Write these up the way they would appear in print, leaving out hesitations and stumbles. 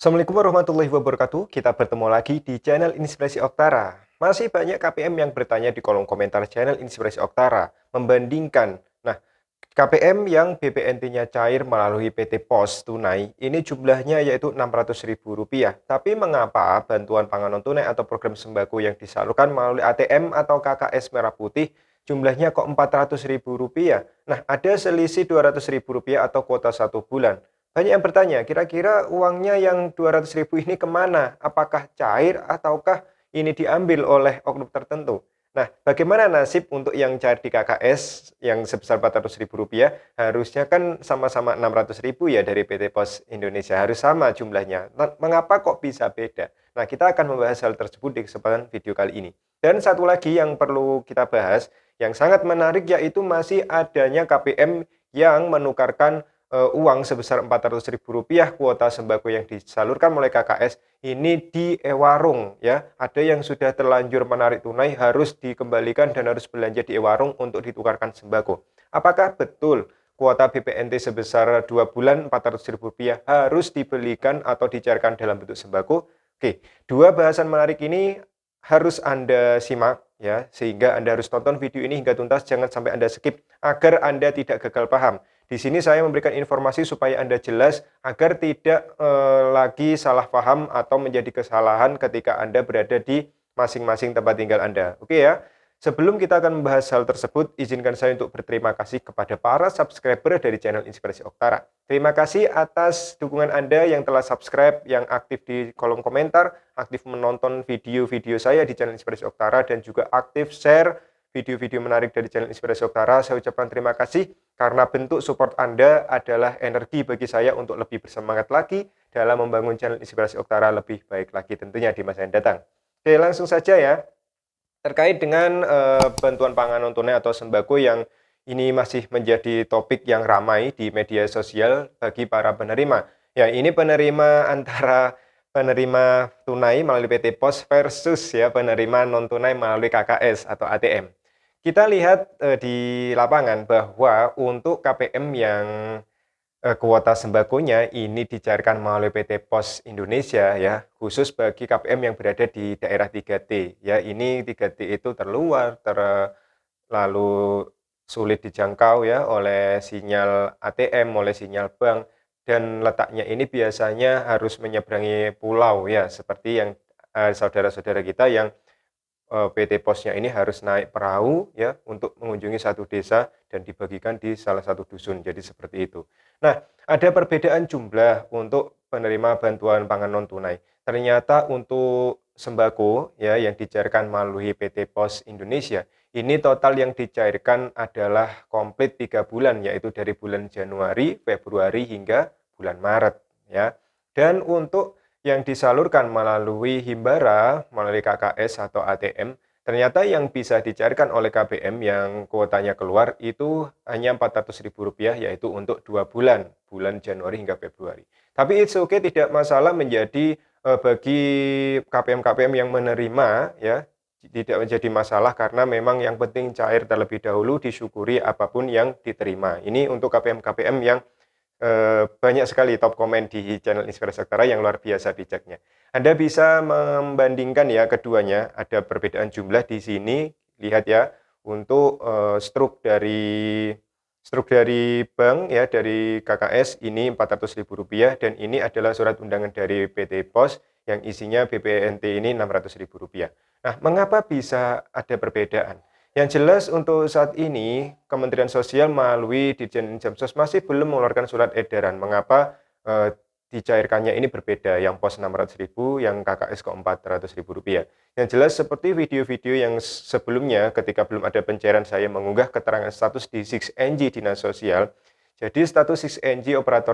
Assalamualaikum warahmatullahi wabarakatuh. Kita bertemu lagi di channel Inspirasi Oktara. Masih banyak KPM yang bertanya di kolom komentar channel Inspirasi Oktara membandingkan. Nah, KPM yang BPNT-nya cair melalui PT Pos Tunai ini jumlahnya yaitu Rp600.000. Tapi mengapa bantuan pangan non tunai atau program sembako yang disalurkan melalui ATM atau KKS Merah Putih jumlahnya kok Rp400.000? Nah, ada selisih Rp200.000 atau kuota 1 bulan. Banyak yang bertanya, kira-kira uangnya yang 200.000 ini kemana? Apakah cair ataukah ini diambil oleh oknum tertentu? Nah, bagaimana nasib untuk yang cair di KKS yang sebesar Rp400.000? Harusnya kan sama-sama 600.000 ya dari PT Pos Indonesia, harus sama jumlahnya. Nah, mengapa kok bisa beda? Nah, kita akan membahas hal tersebut di kesempatan video kali ini. Dan satu lagi yang perlu kita bahas, yang sangat menarik yaitu masih adanya KPM yang menukarkan uang sebesar Rp400.000 kuota sembako yang disalurkan oleh KKS ini di e-warung ya. Ada yang sudah terlanjur menarik tunai harus dikembalikan dan harus belanja di e-warung untuk ditukarkan sembako. Apakah betul kuota BPNT sebesar 2 bulan Rp400.000 harus dibelikan atau dicairkan dalam bentuk sembako? Oke, dua bahasan menarik ini harus Anda simak ya, sehingga Anda harus tonton video ini hingga tuntas, jangan sampai Anda skip agar Anda tidak gagal paham. Di sini saya memberikan informasi supaya Anda jelas agar tidak lagi salah paham atau menjadi kesalahan ketika Anda berada di masing-masing tempat tinggal Anda. Oke ya. Sebelum kita akan membahas hal tersebut, izinkan saya untuk berterima kasih kepada para subscriber dari channel Inspirasi Oktara. Terima kasih atas dukungan Anda yang telah subscribe, yang aktif di kolom komentar, aktif menonton video-video saya di channel Inspirasi Oktara, dan juga aktif share video-video menarik dari channel Inspirasi Oktara. Saya ucapkan terima kasih karena bentuk support Anda adalah energi bagi saya untuk lebih bersemangat lagi dalam membangun channel Inspirasi Oktara lebih baik lagi tentunya di masa yang datang. Oke, langsung saja ya. Terkait dengan bantuan pangan non tunai atau sembako yang ini masih menjadi topik yang ramai di media sosial bagi para penerima. Ya, ini penerima antara penerima tunai melalui PT Pos versus ya penerima non tunai melalui KKS atau ATM. Kita lihat di lapangan bahwa untuk KPM yang kuota sembakonya ini dicairkan melalui PT Pos Indonesia ya, khusus bagi KPM yang berada di daerah 3T ya. Ini 3T itu terluar, terlalu sulit dijangkau ya oleh sinyal ATM, oleh sinyal bank, dan letaknya ini biasanya harus menyeberangi pulau ya, seperti yang saudara-saudara kita yang PT Posnya ini harus naik perahu ya untuk mengunjungi satu desa dan dibagikan di salah satu dusun. Jadi seperti itu. Nah, ada perbedaan jumlah untuk penerima bantuan pangan non tunai. Ternyata untuk sembako ya yang dicairkan melalui PT Pos Indonesia, ini total yang dicairkan adalah komplit 3 bulan, yaitu dari bulan Januari, Februari hingga bulan Maret ya. Dan untuk yang disalurkan melalui Himbara, melalui KKS atau ATM, ternyata yang bisa dicairkan oleh KPM yang kuotanya keluar itu hanya Rp400.000, yaitu untuk 2 bulan, bulan Januari hingga Februari. Tapi it's okay, tidak masalah menjadi bagi KPM-KPM yang menerima ya, tidak menjadi masalah karena memang yang penting cair terlebih dahulu, disyukuri apapun yang diterima. Ini untuk KPM-KPM yang banyak sekali top komen di channel Inspirasi Oktara yang luar biasa bijaknya. Anda bisa membandingkan ya keduanya, ada perbedaan jumlah di sini. Lihat ya, untuk struk dari bank ya, dari KKS ini Rp400.000 dan ini adalah surat undangan dari PT Pos yang isinya BPNT ini Rp600.000. Nah, mengapa bisa ada perbedaan? Yang jelas untuk saat ini Kementerian Sosial melalui Ditjen Jamsos masih belum mengeluarkan surat edaran mengapa dicairkannya ini berbeda, yang Pos 600.000, yang KKS kok Rp400.000. Yang jelas seperti video-video yang sebelumnya ketika belum ada pencairan saya mengunggah keterangan status di 6NG Dinas Sosial. Jadi status 6NG operator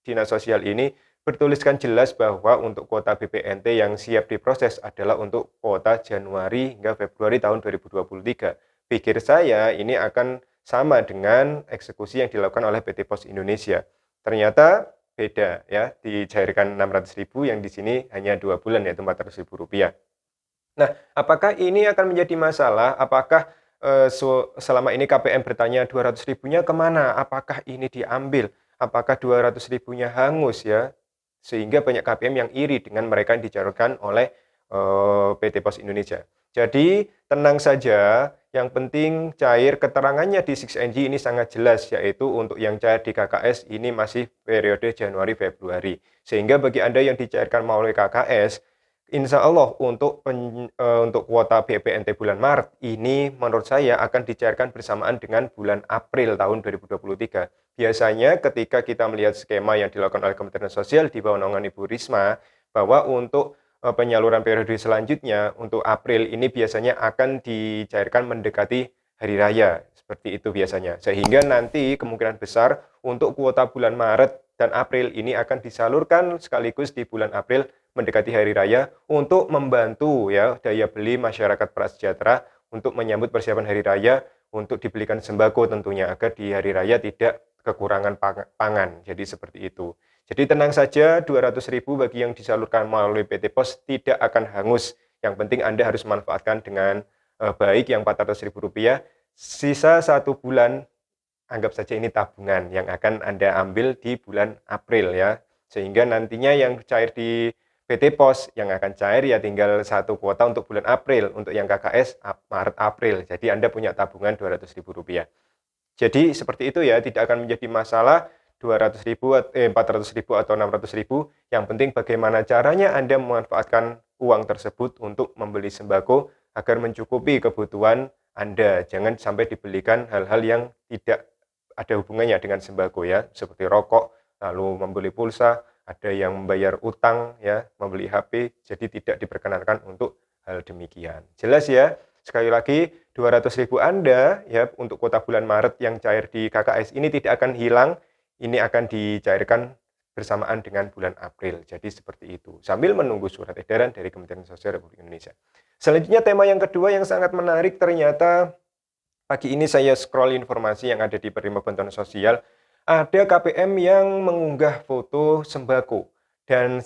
Dinas Sosial ini bertuliskan jelas bahwa untuk kuota BPNT yang siap diproses adalah untuk kuota Januari hingga Februari tahun 2023. Pikir saya ini akan sama dengan eksekusi yang dilakukan oleh PT Pos Indonesia. Ternyata beda ya, dicairkan Rp600.000, yang di sini hanya 2 bulan yaitu Rp400.000. Nah, apakah ini akan menjadi masalah? Apakah selama ini KPM bertanya 200.000-nya kemana? Apakah ini diambil? Apakah 200.000-nya hangus ya? Sehingga banyak KPM yang iri dengan mereka yang dicalonkan oleh PT Pos Indonesia. Jadi tenang saja, yang penting cair keterangannya di 6NG ini sangat jelas, yaitu untuk yang cair di KKS ini masih periode Januari-Februari. Sehingga bagi Anda yang dicairkan melalui KKS, insya Allah untuk kuota BPNT bulan Maret ini menurut saya akan dicairkan bersamaan dengan bulan April tahun 2023. Biasanya ketika kita melihat skema yang dilakukan oleh Kementerian Sosial di bawah naungan Ibu Risma, bahwa untuk penyaluran periode selanjutnya untuk April ini biasanya akan dicairkan mendekati hari raya, seperti itu biasanya. Sehingga nanti kemungkinan besar untuk kuota bulan Maret dan April ini akan disalurkan sekaligus di bulan April mendekati hari raya untuk membantu ya daya beli masyarakat prasejahtera untuk menyambut persiapan hari raya, untuk dibelikan sembako tentunya agar di hari raya tidak kekurangan pangan. Jadi seperti itu. Jadi tenang saja, 200.000 bagi yang disalurkan melalui PT Pos tidak akan hangus. Yang penting Anda harus manfaatkan dengan baik yang Rp400.000. Sisa 1 bulan, anggap saja ini tabungan yang akan Anda ambil di bulan April ya. Sehingga nantinya yang cair di PT Pos yang akan cair ya tinggal 1 kuota untuk bulan April. Untuk yang KKS Maret-April. Jadi Anda punya tabungan Rp200.000. Jadi seperti itu ya, tidak akan menjadi masalah 200.000, 400.000 atau 600.000. Yang penting bagaimana caranya Anda memanfaatkan uang tersebut untuk membeli sembako agar mencukupi kebutuhan Anda. Jangan sampai dibelikan hal-hal yang tidak ada hubungannya dengan sembako ya, seperti rokok, lalu membeli pulsa, ada yang membayar utang ya, membeli HP, jadi tidak diperkenankan untuk hal demikian. Jelas ya? Sekali lagi, 200.000 Anda ya untuk kuota bulan Maret yang cair di KKS ini tidak akan hilang. Ini akan dicairkan bersamaan dengan bulan April. Jadi seperti itu. Sambil menunggu surat edaran dari Kementerian Sosial Republik Indonesia. Selanjutnya tema yang kedua yang sangat menarik, ternyata pagi ini saya scroll informasi yang ada di Penerima Bantuan Sosial. Ada KPM yang mengunggah foto sembako. Dan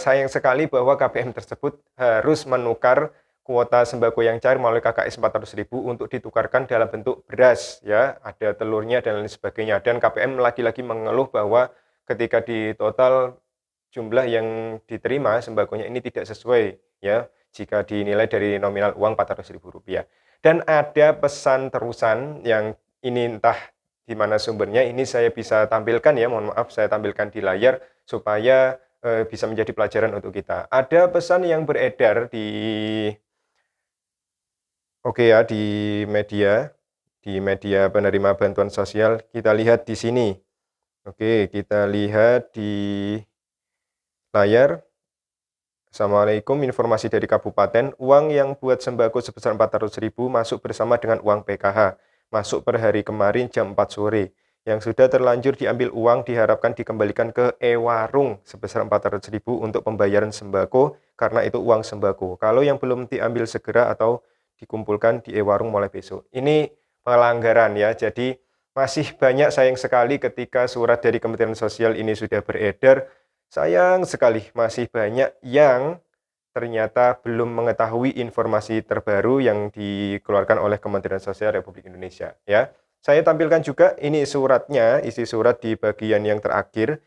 sayang sekali bahwa KPM tersebut harus menukar kuota sembako yang cair melalui KKS 400.000 untuk ditukarkan dalam bentuk beras ya, ada telurnya dan lain sebagainya. Dan KPM lagi-lagi mengeluh bahwa ketika di total jumlah yang diterima sembakonya ini tidak sesuai ya jika dinilai dari nominal uang Rp400.000. Dan ada pesan terusan yang ini entah di mana sumbernya, ini saya bisa tampilkan ya, mohon maaf saya tampilkan di layar supaya bisa menjadi pelajaran untuk kita. Ada pesan yang beredar di Oke ya, di media penerima bantuan sosial, kita lihat di sini. Oke, kita lihat di layar. Assalamualaikum, informasi dari Kabupaten, uang yang buat sembako sebesar Rp400.000 masuk bersama dengan uang PKH, masuk per hari kemarin jam 4 sore. Yang sudah terlanjur diambil uang diharapkan dikembalikan ke e-warung sebesar Rp400.000 untuk pembayaran sembako, karena itu uang sembako. Kalau yang belum diambil segera atau dikumpulkan di e-warung mulai besok. Ini pelanggaran ya, jadi masih banyak sayang sekali ketika surat dari Kementerian Sosial ini sudah beredar, sayang sekali masih banyak yang ternyata belum mengetahui informasi terbaru yang dikeluarkan oleh Kementerian Sosial Republik Indonesia ya. Saya tampilkan juga ini suratnya, isi surat di bagian yang terakhir.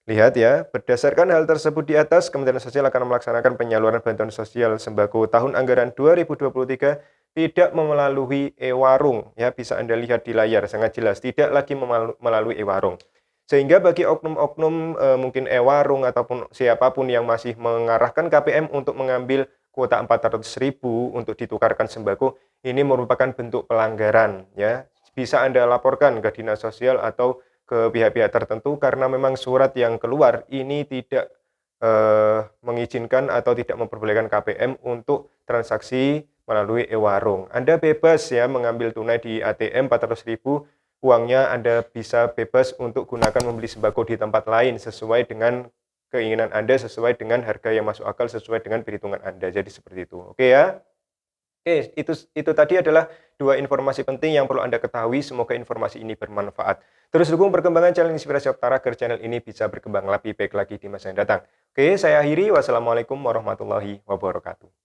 Lihat ya, berdasarkan hal tersebut di atas, Kementerian Sosial akan melaksanakan penyaluran bantuan sosial sembako tahun anggaran 2023 tidak melalui e-warung. Ya, bisa Anda lihat di layar, sangat jelas, tidak lagi melalui e-warung. Sehingga bagi oknum-oknum mungkin e-warung ataupun siapapun yang masih mengarahkan KPM untuk mengambil kuota 400.000 untuk ditukarkan sembako, ini merupakan bentuk pelanggaran. Ya, bisa Anda laporkan ke Dinas Sosial atau ke pihak-pihak tertentu karena memang surat yang keluar ini tidak mengizinkan atau tidak memperbolehkan KPM untuk transaksi melalui e-warung. Anda bebas ya mengambil tunai di ATM 400.000, uangnya Anda bisa bebas untuk gunakan membeli sembako di tempat lain sesuai dengan keinginan Anda, sesuai dengan harga yang masuk akal, sesuai dengan perhitungan Anda. Jadi seperti itu. Oke ya? Oke, itu tadi adalah 2 informasi penting yang perlu Anda ketahui. Semoga informasi ini bermanfaat. Terus dukung perkembangan channel Inspirasi Oktara agar channel ini bisa berkembang lebih baik lagi di masa yang datang. Oke, saya akhiri. Wassalamualaikum warahmatullahi wabarakatuh.